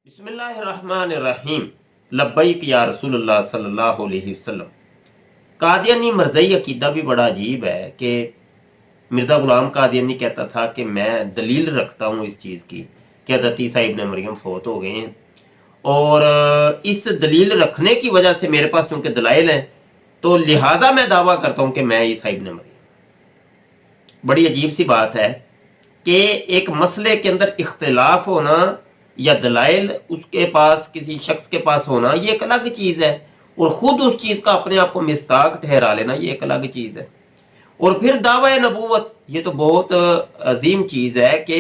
बिस्मिल्लाहिर्रहमानिर्रहीम। लब्बैक या रसूलुल्लाह सल्लल्लाहु अलैहि वसल्लम। कादियानी मरज़ई अकीदा भी बड़ा अजीब है कि मिर्ज़ा गुलाम कादियानी कहता था कि मैं दलील रखता हूँ इस चीज़ की कि हज़रत ईसा इब्न मरियम फौत हो गए हैं, और इस दलील रखने की वजह से मेरे पास चूंकि दलाइल हैं तो लिहाजा मैं दावा करता हूँ कि मैं ईसा इब्न मरियम। बड़ी अजीब सी बात है कि एक मसले के अंदर इख्तिलाफ होना या दलाइल उसके पास किसी शख्स के पास होना ये एक अलग चीज है, और खुद उस चीज का अपने आप को मिस्ताक ठहरा लेना ये एक अलग चीज है। और फिर दावा नबूवत, ये तो बहुत अजीम चीज है कि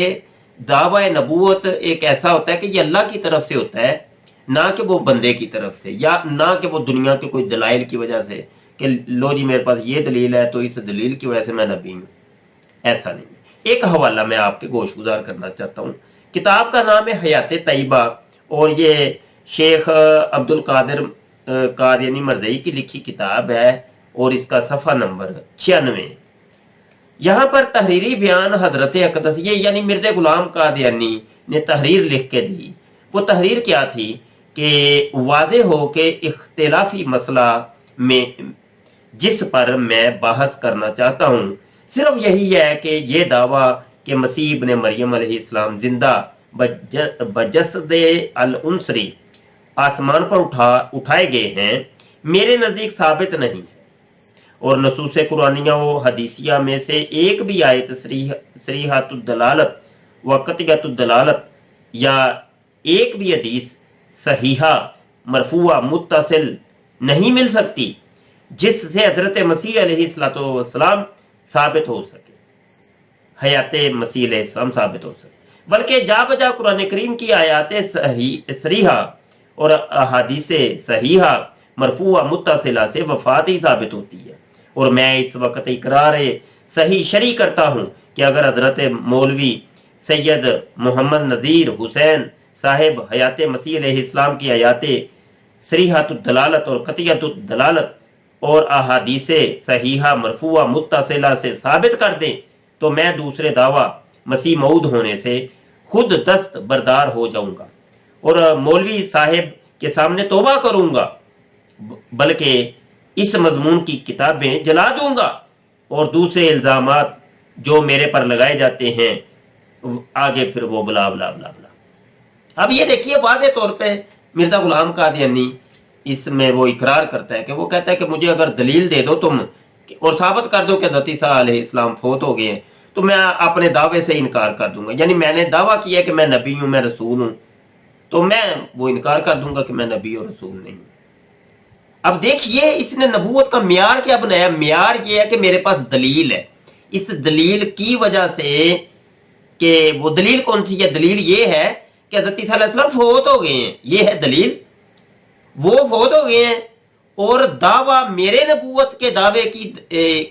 दावा नबूवत एक ऐसा होता है कि ये अल्लाह की तरफ से होता है, ना कि वो बंदे की तरफ से, या ना कि वो दुनिया के कोई दलाइल की वजह से कि लो जी मेरे पास ये दलील है तो इस दलील की वजह से मैं नबी हूं। ऐसा नहीं। एक हवाला मैं आपके गोशगुजार करना चाहता हूँ। किताब का नाम है हयात तैयबा, और ये शेख अब्दुल कादिर कादियानी मरज़ई की लिखी किताब है, और इसका सफ़ा नंबर 96। यहाँ पर तहरीरी बयान हजरत अक़दस ये यानी मिर्ज़ा गुलाम कादियानी ने तहरीर लिख के दी। वो तहरीर क्या थी कि वाज़े हो कि इख्तिलाफी मसला में जिस पर मैं बहस करना चाहता हूँ सिर्फ यही है कि ये दावा कि मसीह इब्ने मरियम अलैहिस्सलाम जिंदा बजसद अल उनसरी आसमान पर उठाए गए हैं मेरे नजदीक साबित नहीं है, और नसूस कुरानिया व हदीसिया में से एक भी आयत सरीहतुद दलालत व कतियतुद दलालत या एक भी हदीस सहीहा मरफूआ मुत्तसिल नहीं मिल सकती जिससे हजरत मसीह अलैहिस्सलाम साबित हो सके, हयात मसीह अलैहिस्सलाम साबित हो सके, बल्कि जा बजा कुरान करीम की आयात सरीहा और अहादीस सहीहा मरफूआ मुत्तसिला से वफात ही साबित होती है। और मैं इस वक्त इकरार सही शरी करता हूँ कि अगर हजरत मौलवी सैयद मोहम्मद नज़ीर हुसैन साहिब हयात मसीह अलैहिस्सलाम की आयात सरीहतुद दलालत और कतियतुद दलालत और अहादीस सहीहा मरफूआ मुत्तसिला से साबित कर दें तो मैं दूसरे दावा मसीह मऊद होने से खुद दस्त बरदार हो जाऊंगा और मौलवी साहिब के सामने तौबा करूंगा, बल्कि इस मजमून की किताबें जला दूंगा और दूसरे इल्जामात जो मेरे पर लगाए जाते हैं आगे फिर वो बला बला बला बला। अब ये देखिए वाज़े तौर पे मिर्ज़ा गुलाम कादियानी इसमें वो इकरार करता है कि वो कहता है कि मुझे अगर दलील दे दो तुम और साबित कर दो कि हज़रत ईसा अलैहिस्सलाम फौत हो गए हैं तो मैं अपने दावे से इनकार कर दूंगा। यानी मैंने दावा किया कि मैं नबी हूं, मैं रसूल हूं, तो मैं वो इनकार कर दूंगा कि मैं नबी और रसूल नहीं हूं। अब देखिए इसने नबूवत का मियार क्या बनाया। मियार ये है कि मेरे पास दलील है, इस दलील की वजह से कि वो दलील कौन सी है, दलील ये है कि हज़रत ईसा अलैहिस्सलाम फौत हो गए हैं, ये है दलील, वो फौत हो गए हैं। और दावा मेरे नबूवत के दावे की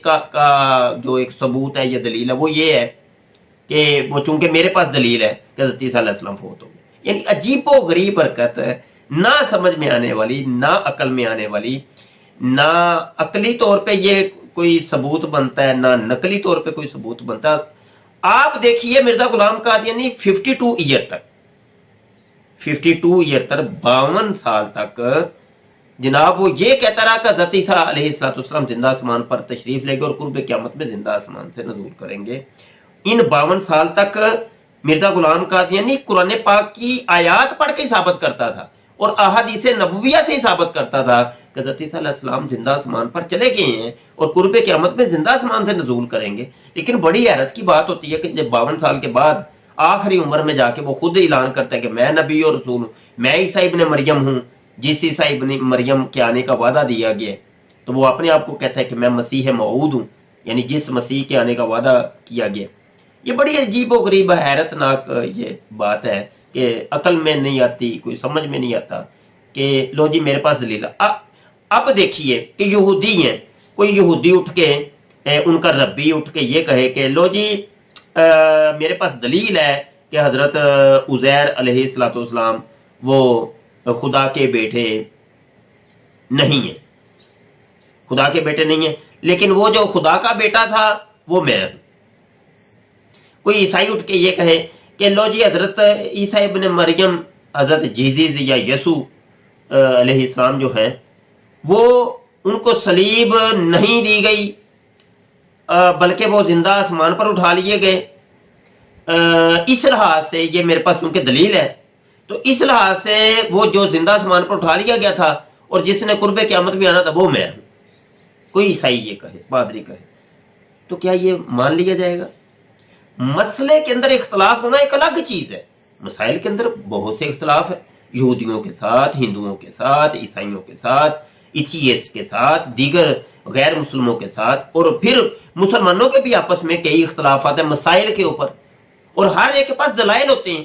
का जो एक सबूत है या दलील है वो ये है कि वो चूंकि मेरे पास दलील है कि हज़रत ईसा अलैहिस्सलाम फौत हो गए। यानी अजीबो गरीब हरकत है, ना समझ में आने वाली, ना अकल में आने वाली, ना अकली तौर पे ये कोई सबूत बनता है, ना नकली तौर पे कोई सबूत बनता है। आप देखिए मिर्ज़ा गुलाम कादियानी 52 ईयर तक 52 साल तक जनाब वो ये कहता रहा कि हज़रत ईसा अलैहिस्सलाम जिंदा आसमान पर तशरीफ लेंगे और कुर्ब क़यामत में जिंदा आसमान से नज़ूल करेंगे। इन 52 साल तक मिर्ज़ा गुलाम कादियानी कुरान पाक की आयात पढ़ के साबित करता था और अहादीस नबविया से साबित करता था कि हज़रत ईसा अलैहिस्सलाम जिंदा आसमान पर चले गए हैं और कुर्ब क़यामत में जिंदा आसमान से नज़ूल करेंगे। लेकिन बड़ी हैरत की बात होती है कि जब 52 साल के बाद आखिरी उम्र में जाके वो खुद ऐलान करता है कि मैं नबी और रसूल हूं, मैं ईसा इब्ने मरियम हूं, जिस ईसा इब्ने मरियम के आने का वादा दिया गया। तो वो अपने आप को कहता है कि मैं मसीह मऊद हूं, यानी जिस मसीह के आने का वादा किया गया। ये बड़ी अजीब और गरीब हैरतनाक ये बात है कि अकल में नहीं आती, कोई समझ में नहीं आता कि लो जी मेरे पास दलील। अब देखिए कि यहूदी हैं, कोई यहूदी उठ के उनका रब्बी उठ के ये कहे कि लो जी मेरे पास दलील है कि हजरत उज़ैर अलैहिस्सलाम वो खुदा के बेटे नहीं है, खुदा के बेटे नहीं है, लेकिन वो जो खुदा का बेटा था वो मैं हूं। कोई ईसाई उठ के ये कहे कि लो जी हजरत ईसा इब्ने मरियम حضرت جیزیز یا یسوع علیہ السلام جو ہیں وہ ان کو صلیب نہیں دی گئی بلکہ وہ زندہ آسمان پر اٹھا لیے گئے. اس لحاظ سے یہ میرے پاس چونکہ دلیل ہے تو اس لحاظ سے وہ جو زندہ آسمان پر اٹھا لیا گیا تھا اور جس نے قرب قیامت بھی آنا تھا وہ میں ہوں. کوئی عیسائی یہ کہے، پادری کہے، تو کیا یہ مان لیا جائے گا؟ مسئلے کے اندر اختلاف ہونا ایک الگ چیز ہے. مسائل کے اندر بہت سے اختلاف ہے، یہودیوں کے ساتھ، ہندوؤں کے ساتھ، عیسائیوں کے ساتھ، ایتھیسٹ کے ساتھ، دیگر غیر مسلموں کے ساتھ، اور پھر مسلمانوں کے بھی آپس میں کئی اختلافات ہیں مسائل کے اوپر، اور ہر ایک کے پاس دلائل ہوتے ہیں.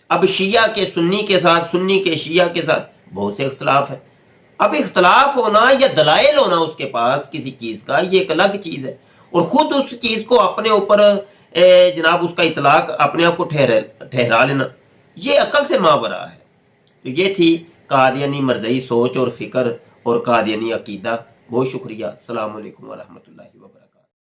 اب شیعہ کے سنی کے ساتھ، سنی کے شیعہ کے ساتھ بہت سے اختلاف ہیں. اب اختلاف ہونا یا دلائل ہونا اس کے پاس کسی چیز کا یہ ایک الگ چیز ہے، اور خود اس چیز کو اپنے اوپر جناب اس کا اطلاق اپنے آپ کو ٹھہرا لینا یہ عقل سے ماورا ہے. تو یہ تھی قادیانی مرزئی سوچ اور فکر اور قادیانی عقیدہ. بہت شکریہ. السلام علیکم ورحمۃ اللہ وبرکاتہ.